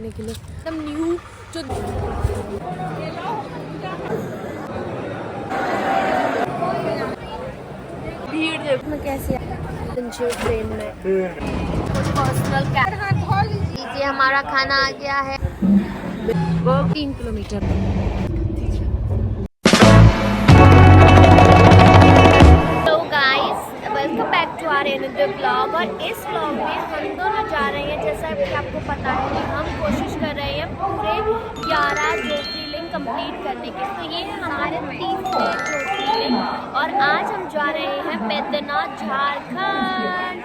करने के लिए एकदम न्यू जो भीड़ देखो मैं कैसे ट्रेन में पर्सनल लीजिए हमारा खाना आ गया है वो 3 किलोमीटर। तो guys welcome back to our another blog और इस ब्लॉग में हम दोनों जा रहे हैं जैसा कि आपको पता है कि हम कोशिश कर रहे हैं पूरे 11 ज्योतिर्लिंग कंप्लीट करने की। तो ये है हमारे 3 ज्योतिर्लिंग और आज हम जा रहे हैं बैद्यनाथ झारखंड।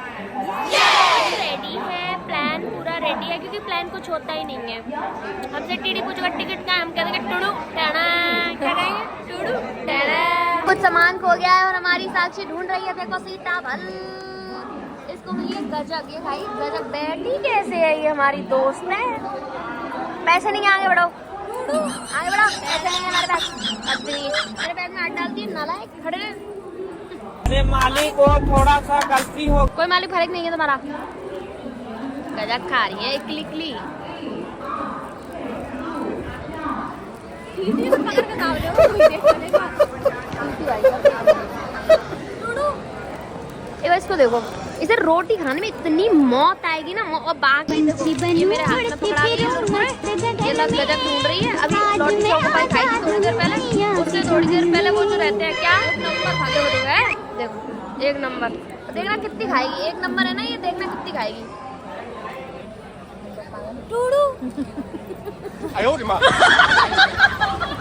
रेडी है, प्लान पूरा रेडी है क्योंकि प्लान कुछ होता ही नहीं है। हमसे टीडी पूछेगा टिकट का, हम कहेंगे टुडू टाना, क्या कहेंगे टुडू टाना। कुछ सामान खो गया है और हमारी साक्षी ढूंढ रही है देखो सीता भल। इसको मिली है गजक, ये भाई गजक बैठी कैसे है ये हमारी दोस्त है। पैसे नहीं आगे बढ़ो, आगे बढ़ो, पैसे नहीं है हमारे पास। मेरे बैग में हाथ डाल दिए नालायक खड़े। अरे मालिक को थोड़ा सा गलती हो। कोई मालिक फर्क नहीं है तुम्हारा। गजक खा रही है इकली इकली। इसको देखो, इसे रोटी खाने में इतनी मौत आएगी ना। और बाग ये मेरे हाथ में पकड़ा रही है, ये लग गजक ढूंढ रही है। अभी रोटी चौपाई खाई थी थोड़ी देर पहले, उससे थोड़ी देर पहले वो जो रहते हैं क्या नंबर खाते हुए है। देखो 1 नंबर, देखना कितनी खाएगी। 1 नंबर है ना ये, देखना कितनी खाएगी। टूडू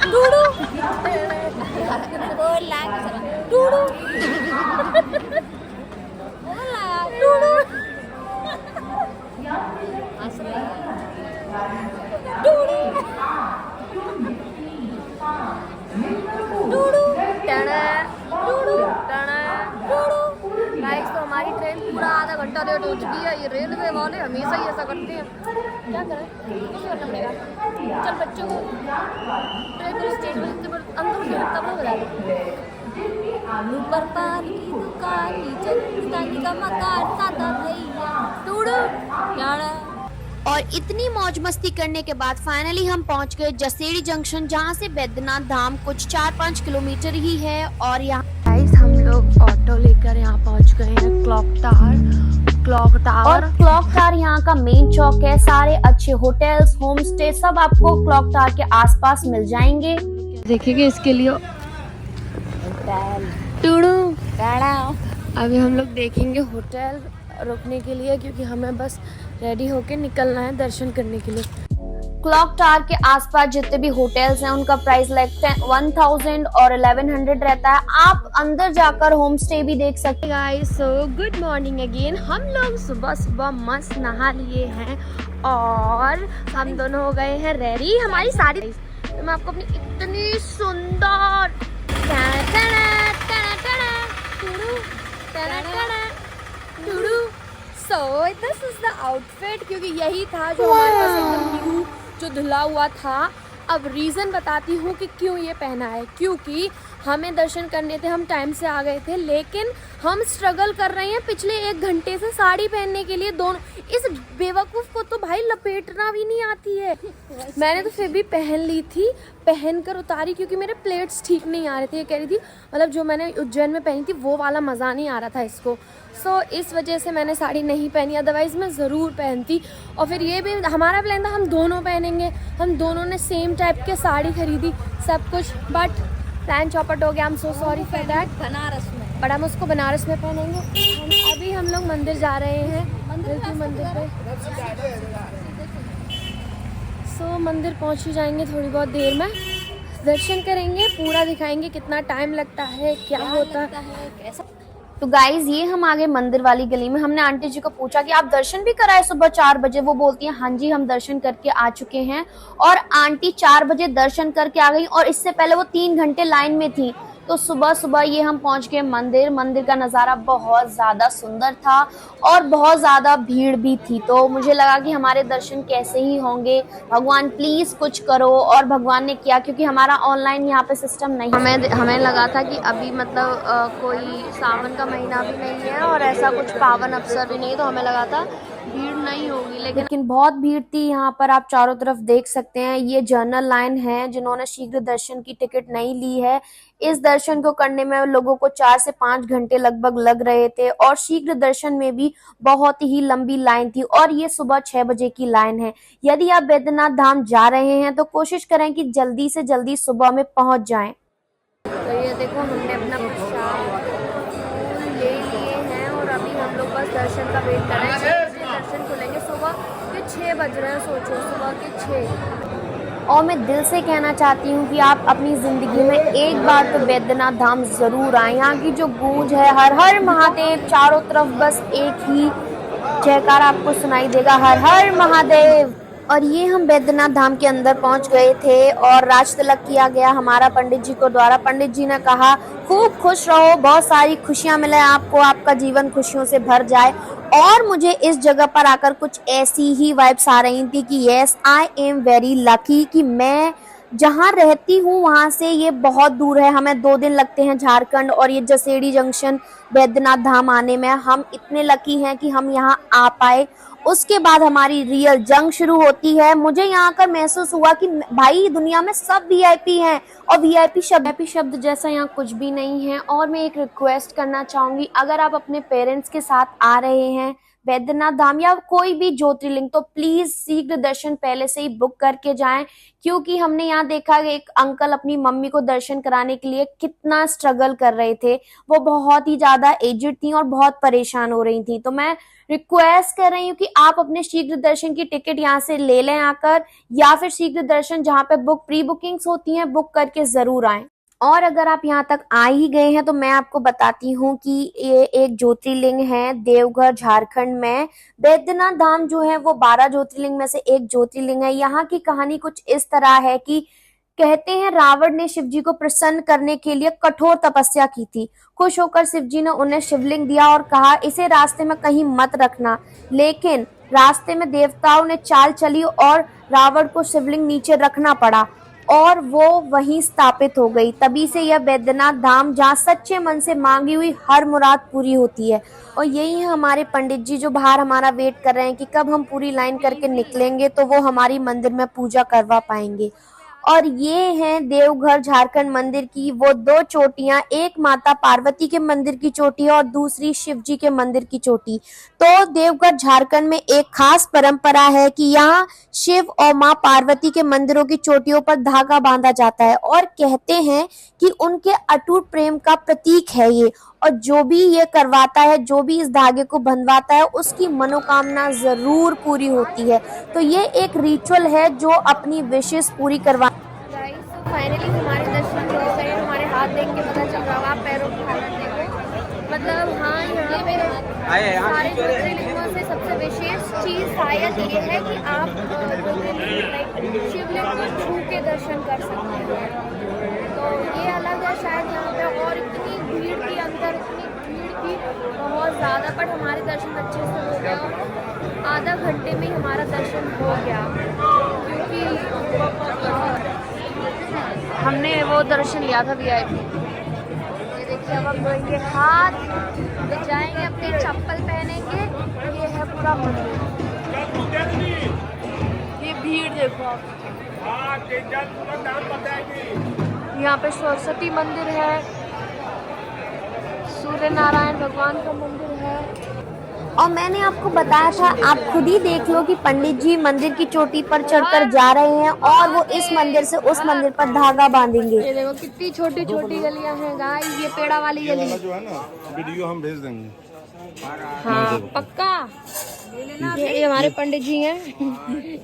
टूडू टूडू तो हमारी ट्रेन पूरा आधा घंटा लेट हो चुकी है। ये रेलवे वाले हमेशा ही ऐसा करते हैं। क्या करें, कुछ करना पड़ेगा। चल बच्चों को ट्रेन को स्टेशन पर अंदर तब वो बजा दो। आलू पर पान की दुकान नीचे का मकान दादा भैया टूडू यारा। और इतनी मौज मस्ती करने के बाद फाइनली हम पहुंच गए जसेड़ी जंक्शन, जहां से बैद्यनाथ धाम कुछ 4-5 किलोमीटर ही है। और यहाँ हम लोग ऑटो लेकर यहाँ पहुंच गए हैं क्लॉक टावर। और क्लॉक टावर यहाँ का मेन चौक है। सारे अच्छे होटल्स, होम स्टे सब आपको क्लॉक टावर के आसपास मिल जाएंगे। देखिए इसके लिए अभी हम लोग देखेंगे होटल रुकने के लिए, क्योंकि हमें बस रेडी होके निकलना है दर्शन करने के लिए। क्लॉक टावर के आसपास जितने भी होटल्स हैं उनका प्राइस लाइक 1000 और 1100 रहता है। आप अंदर जाकर होम स्टे भी देख सकते हैं। Guys so good morning again. हम लोग सुबह मस्त नहा लिए हैं और हम दोनों हो गए हैं रेडी। हमारी सारी तो मैं आपको अपनी इतनी सुंदर दिस इज द आउटफिट, क्योंकि यही था जो हमारे पास एकदम न्यू जो धुला हुआ था। अब रीज़न बताती हूँ कि क्यों ये पहना है। क्योंकि हमें दर्शन करने थे, हम टाइम से आ गए थे, लेकिन हम स्ट्रगल कर रहे हैं पिछले 1 घंटे से साड़ी पहनने के लिए। दोनों इस बेवकूफ़ को तो भाई लपेटना भी नहीं आती है। मैंने तो फिर भी पहन ली थी, पहन कर उतारी क्योंकि मेरे प्लेट्स ठीक नहीं आ रहे थे। ये कह रही थी मतलब जो मैंने उज्जैन में पहनी थी वो वाला मज़ा नहीं आ रहा था इसको। सो इस वजह से मैंने साड़ी नहीं पहनी, अदरवाइज़ मैं ज़रूर पहनती। और फिर ये भी हमारा प्लान था हम दोनों पहनेंगे, हम दोनों ने सेम टाइप के साड़ी खरीदी सब कुछ, बट प्लान चौपट हो गया। I am so sorry for that. Banaras में, बट हम उसको बनारस में पहनेंगे। अभी हम लोग मंदिर जा रहे हैं, मंदिर पे। सो मंदिर पहुंच ही जाएंगे थोड़ी बहुत देर में, दर्शन करेंगे, पूरा दिखाएंगे कितना टाइम लगता है, क्या होता है कैसा। तो गाइज ये हम आगे मंदिर वाली गली में। हमने आंटी जी को पूछा कि आप दर्शन भी कराए सुबह 4 बजे। वो बोलती हैं हाँ जी हम दर्शन करके आ चुके हैं। और आंटी 4 बजे दर्शन करके आ गई और इससे पहले वो 3 घंटे लाइन में थी। तो सुबह ये हम पहुंच गए मंदिर। मंदिर का नज़ारा बहुत ज़्यादा सुंदर था और बहुत ज़्यादा भीड़ भी थी। तो मुझे लगा कि हमारे दर्शन कैसे ही होंगे, भगवान प्लीज़ कुछ करो। और भगवान ने किया, क्योंकि हमारा ऑनलाइन यहाँ पे सिस्टम नहीं। हमें लगा था कि अभी मतलब कोई सावन का महीना भी नहीं है और ऐसा कुछ पावन अवसर भी नहीं है, तो हमें लगा था भीड़ नहीं होगी, लेकिन बहुत भीड़ थी यहाँ पर। आप चारों तरफ देख सकते हैं, ये जनरल लाइन है। जिन्होंने शीघ्र दर्शन की टिकट नहीं ली है, इस दर्शन को करने में लोगों को 4 से 5 घंटे लगभग लग रहे थे, और शीघ्र दर्शन में भी बहुत ही लंबी लाइन थी, और ये सुबह 6 बजे की लाइन है। यदि आप बैद्यनाथ धाम जा रहे हैं तो कोशिश करें कि जल्दी से जल्दी सुबह में पहुंच जाएं। तो ये देखो, हमने अपना प्रसाद ले लिए हैं और अभी हम लोग बस दर्शन का वेट कर रहे हैं। दर्शन खुलेंगे सुबह के 6 बज रहे हैं, सोचो सुबह के 6। और मैं दिल से कहना चाहती हूँ कि आप अपनी ज़िंदगी में एक बार तो बैद्यनाथ धाम ज़रूर आएं। यहाँ की जो गूंज है, हर हर महादेव, चारों तरफ बस एक ही जयकार आपको सुनाई देगा, हर हर महादेव। और ये हम बैद्यनाथ धाम के अंदर पहुंच गए थे और राज तिलक किया गया हमारा पंडित जी को द्वारा। पंडित जी ने कहा खूब खुश रहो, बहुत सारी खुशियां मिले आपको, आपका जीवन खुशियों से भर जाए। और मुझे इस जगह पर आकर कुछ ऐसी ही वाइब्स आ रही थी कि yes, I am very lucky कि मैं जहाँ रहती हूँ वहाँ से ये बहुत दूर है। हमें 2 दिन लगते हैं झारखंड और ये जसेड़ी जंक्शन बैद्यनाथ धाम आने में। हम इतने लकी हैं कि हम यहाँ आ पाए। उसके बाद हमारी रियल जंग शुरू होती है। मुझे यहाँ आकर महसूस हुआ कि भाई दुनिया में सब वीआईपी हैं, और वीआईपी शब्द जैसा यहाँ कुछ भी नहीं है। और मैं एक रिक्वेस्ट करना चाहूँगी, अगर आप अपने पेरेंट्स के साथ आ रहे हैं बैद्यनाथ धाम या कोई भी ज्योतिर्लिंग, तो प्लीज शीघ्र दर्शन पहले से ही बुक करके जाएं, क्योंकि हमने यहाँ देखा कि एक अंकल अपनी मम्मी को दर्शन कराने के लिए कितना स्ट्रगल कर रहे थे। वो बहुत ही ज्यादा एजेड थी और बहुत परेशान हो रही थी। तो मैं रिक्वेस्ट कर रही हूँ कि आप अपने शीघ्र दर्शन की टिकट यहाँ से ले लें आकर, या फिर शीघ्र दर्शन जहाँ पे प्री बुकिंग्स होती हैं बुक करके जरूर आएं। और अगर आप यहाँ तक आ ही गए हैं तो मैं आपको बताती हूँ कि ये एक ज्योतिर्लिंग है देवघर झारखंड में। बैद्यनाथ धाम जो है वो 12 ज्योतिर्लिंग में से एक ज्योतिर्लिंग है। यहाँ की कहानी कुछ इस तरह है कि कहते हैं रावण ने शिव जी को प्रसन्न करने के लिए कठोर तपस्या की थी। खुश होकर शिव जी ने उन्हें शिवलिंग दिया और कहा इसे रास्ते में कहीं मत रखना। लेकिन रास्ते में देवताओं ने चाल चली और रावण को शिवलिंग नीचे रखना पड़ा और वो वहीं स्थापित हो गई। तभी से यह बैद्यनाथ धाम जहाँ सच्चे मन से मांगी हुई हर मुराद पूरी होती है। और यही है हमारे पंडित जी जो बाहर हमारा वेट कर रहे हैं कि कब हम पूरी लाइन करके निकलेंगे तो वो हमारी मंदिर में पूजा करवा पाएंगे। और ये हैं देवघर झारखंड मंदिर की वो 2 चोटियां, एक माता पार्वती के मंदिर की चोटी है और दूसरी शिव जी के मंदिर की चोटी। तो देवघर झारखंड में एक खास परंपरा है कि यहाँ शिव और माँ पार्वती के मंदिरों की चोटियों पर धागा बांधा जाता है और कहते हैं कि उनके अटूट प्रेम का प्रतीक है ये। और जो भी ये करवाता है, जो भी इस धागे को बंधवाता है, उसकी मनोकामना जरूर पूरी होती है। तो ये एक रिचुअल है जो अपनी विशेष पूरी करवा। फाइनली हमारे दर्शन हो गए। हमारे हाथ देख के पता चल रहा होगा, पैरों की हालत देखो। मतलब हाँ, यहाँ पे सारे ज्योतिर्लिंगों से सबसे विशेष चीज़ शायद ये है कि आप शिवलिंग को छू के दर्शन कर सकते हैं। तो ये अलग है शायद यहाँ पे। और इतनी भीड़ थी अंदर, इतनी भीड़ थी बहुत ज़्यादा, बट हमारे दर्शन अच्छे से हो गया। आधा घंटे में ही हमारा दर्शन हो गया, क्योंकि हमने वो दर्शन लिया था वीआईपी। ये देखिए, अब हम धोएंगे हाथ, जाएंगे अपने चप्पल पहनेंगे। ये है पूरा मंदिर, ये भीड़ देखो आप। यहाँ पे सरस्वती मंदिर है, सूर्य नारायण भगवान का मंदिर है। और मैंने आपको बताया था, आप खुद ही देख लो कि पंडित जी मंदिर की चोटी पर चढ़कर जा रहे हैं और वो इस मंदिर से उस मंदिर पर धागा बांधेंगे। ये देखो कितनी छोटी छोटी गलियां हैं गाइस। ये पेड़ा वाली गली जो है ना, वीडियो हम भेज देंगे। हाँ पक्का। ये हमारे पंडित जी हैं,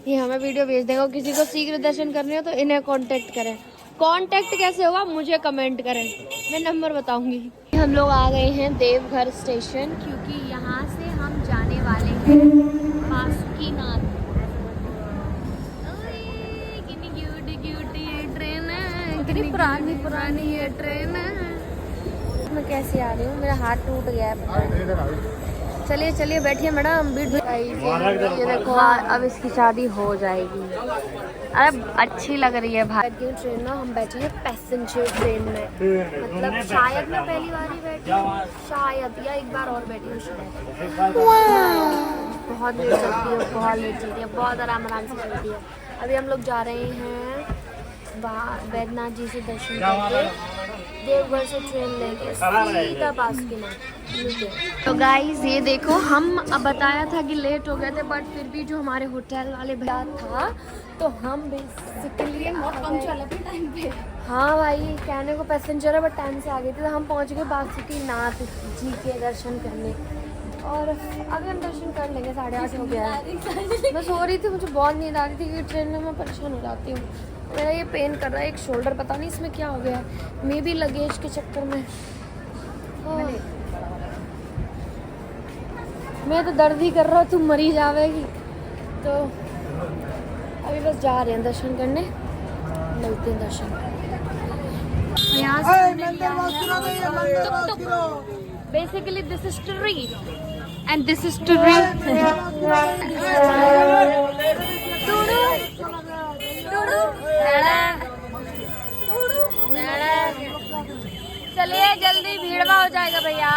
ये हमें वीडियो भेज देंगे। किसी को शीघ्र दर्शन करने हो तो इन्हें कांटेक्ट करें। कांटेक्ट कैसे होगा मुझे कमेंट करें, मैं नंबर बताऊंगी। हम लोग आ गए हैं देवघर स्टेशन, क्योंकि यहाँ से हम जाने वाले हैं बासुकीनाथ। कितनी क्यूट क्यूट ये ट्रेन है, कितनी पुरानी ये ट्रेन है। मैं कैसे आ रही हूँ, मेरा हाथ टूट गया है। चलिए चलिए बैठिए मैडम। ये देखो अब इसकी शादी हो जाएगी। अरे अच्छी लग रही है भाई। ट्रेन में हम बैठे हैं पैसेंजर ट्रेन में, मतलब शायद मैं पहली बार ही बैठी हूँ, शायद, या एक बार और बैठी हूँ शायद। बहुत लेट चलती है, बहुत लेट चलती है, बहुत आराम से चलती है। अभी हम लोग जा रहे हैं वैद्यनाथ जी से दर्शन करके, देवघर से ट्रेन लेके सीधा बासुकीनाथ। तो गाइस ये देखो, हम अब बताया था कि लेट हो गए थे, बट फिर भी जो हमारे होटल वाले भैया था, तो हम बेसिकली बहुत पंक्चुअल है टाइम पे। हाँ भाई, कहने को पैसेंजर है बट टाइम से आ गए थे। तो हम पहुँच गए बासुकीनाथ जी के दर्शन करने, और अभी हम दर्शन कर लेंगे। 8:30 हो गया है। मैं सो रही थी, मुझे बहुत नींद आ रही थी क्योंकि ट्रेन में मैं परेशान हो जाती हूँ। मेरा ये पेन कर रहा है एक शोल्डर, पता नहीं इसमें क्या हो गया है, मे बी लगेज के चक्कर में। मैं तो दर्द ही कर रहा हूँ, तुम मरी जाएगी। तो अभी बस जा रहे हैं दर्शन करने, मिलते हैं दर्शन। यहाँ basically this is street and this is street. चलिए जल्दी, भीड़वा हो जाएगा भैया।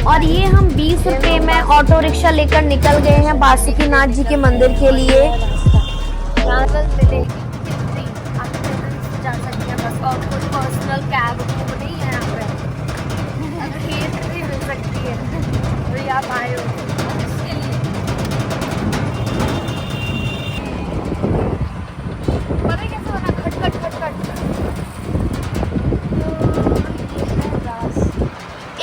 और ये हम 20 रुपए में ऑटो रिक्शा लेकर निकल गए हैं बासुकीनाथ जी के मंदिर के लिए। जा सकते हैं बस, और कोई पर्सनल कैब नहीं है यहाँ पे, खेत भी मिल सकती है। तो आप आए हो पता कैसे होना, खट खट खट खट।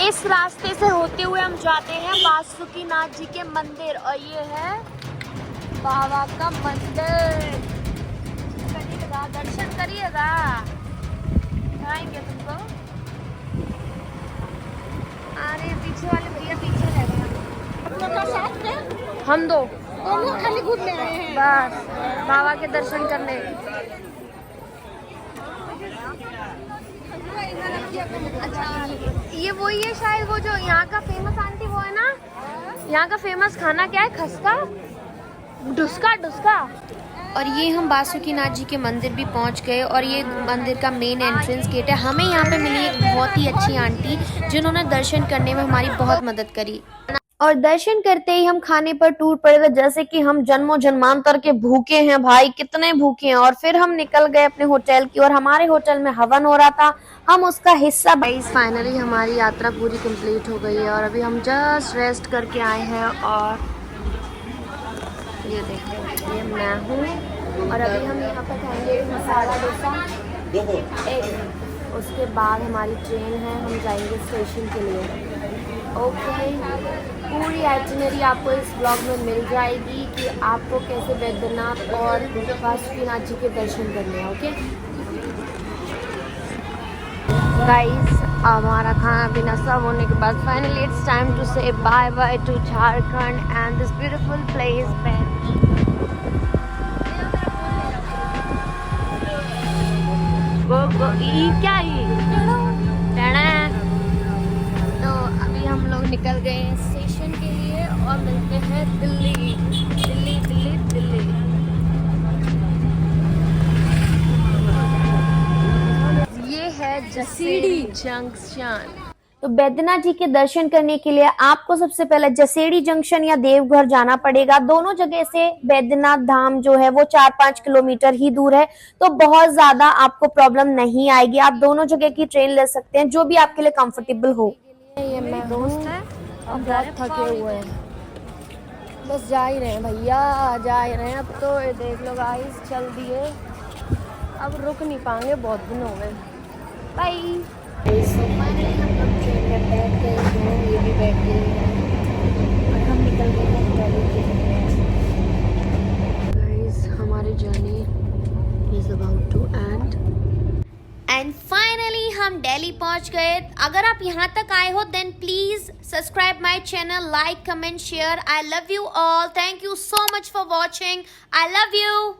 इस रास्ते से होते हुए हम जाते हैं बासुकीनाथ जी के मंदिर, और ये है बाबा का मंदिर। करिएगा, दर्शन करिएगा, आएंगे तुमको। अरे पीछे वाले भैया पीछे रह गए, हम दो खाली घूमने आए हैं बस बाबा के दर्शन करने। अच्छा, ये वही है शायद, वो जो यहाँ का फेमस आंटी वो है ना, यहाँ का फेमस खाना क्या है, खस्ता, डुस्का डुस्का। और ये हम बासुकीनाथ जी के मंदिर भी पहुँच गए, और ये मंदिर का मेन एंट्रेंस गेट है। हमें यहाँ पे मिली एक बहुत ही अच्छी आंटी जिन्होंने दर्शन करने में हमारी बहुत मदद करी, और दर्शन करते ही हम खाने पर टूट पड़े थे, जैसे कि हम जन्मों जन्मांतर के भूखे हैं भाई, कितने भूखे हैं। और फिर हम निकल गए अपने होटल की, और हमारे होटल में हवन हो रहा था, हम उसका हिस्सा। फाइनली हमारी यात्रा पूरी कंप्लीट हो गई है, और अभी हम जस्ट रेस्ट करके आए हैं। और ये देखो, ये मैं हूँ, और अभी हम यहाँ पर खाएंगे मसाला डोसा एक, उसके बाद हमारी ट्रेन है, हम जाएंगे स्टेशन के लिए। ओके, पूरी आइटिनरी आपको इस ब्लॉग में मिल जाएगी कि आपको कैसे वैद्यनाथ और बासुकीनाथ जी के दर्शन करने हैं। ओके गाइस, हमारा खाना पीना सब होने के बाद finally it's time to say bye bye to Jharkhand and this beautiful place. क्या ही तो अभी हम लोग निकल गए हैं स्टेशन के लिए, और मिलते हैं दिल्ली दिल्ली दिल्ली दिल्ली। ये है जसेड़ी जंक्शन। तो बैद्यनाथ जी के दर्शन करने के लिए आपको सबसे पहले जसेड़ी जंक्शन या देवघर जाना पड़ेगा। दोनों जगह से बैद्यनाथ धाम जो है वो 4-5 किलोमीटर ही दूर है, तो बहुत ज्यादा आपको प्रॉब्लम नहीं आएगी। आप दोनों जगह की ट्रेन ले सकते हैं, जो भी आपके लिए कंफर्टेबल हो। ये मैं दोस्त है और बहुत थके हुए हैं, बस जा ही रहे हैं भैया, जा ही रहे हैं। अब तो देख लो गाइस, चल दिए, अब रुक नहीं पाएंगे, बहुत दिन हो गए। बाय। फाइनली हम लोग ट्रेन में बैठ गए हैं, ये भी बैठ गई है, और हम निकल गए हैं दिल्ली के लिए। गाइस, हमारी journey is about to end, and finally हम दिल्ली पहुंच गए। अगर आप यहाँ तक आए हो then please subscribe my channel, like, comment, share. I love you all, thank you so much for watching, I love you.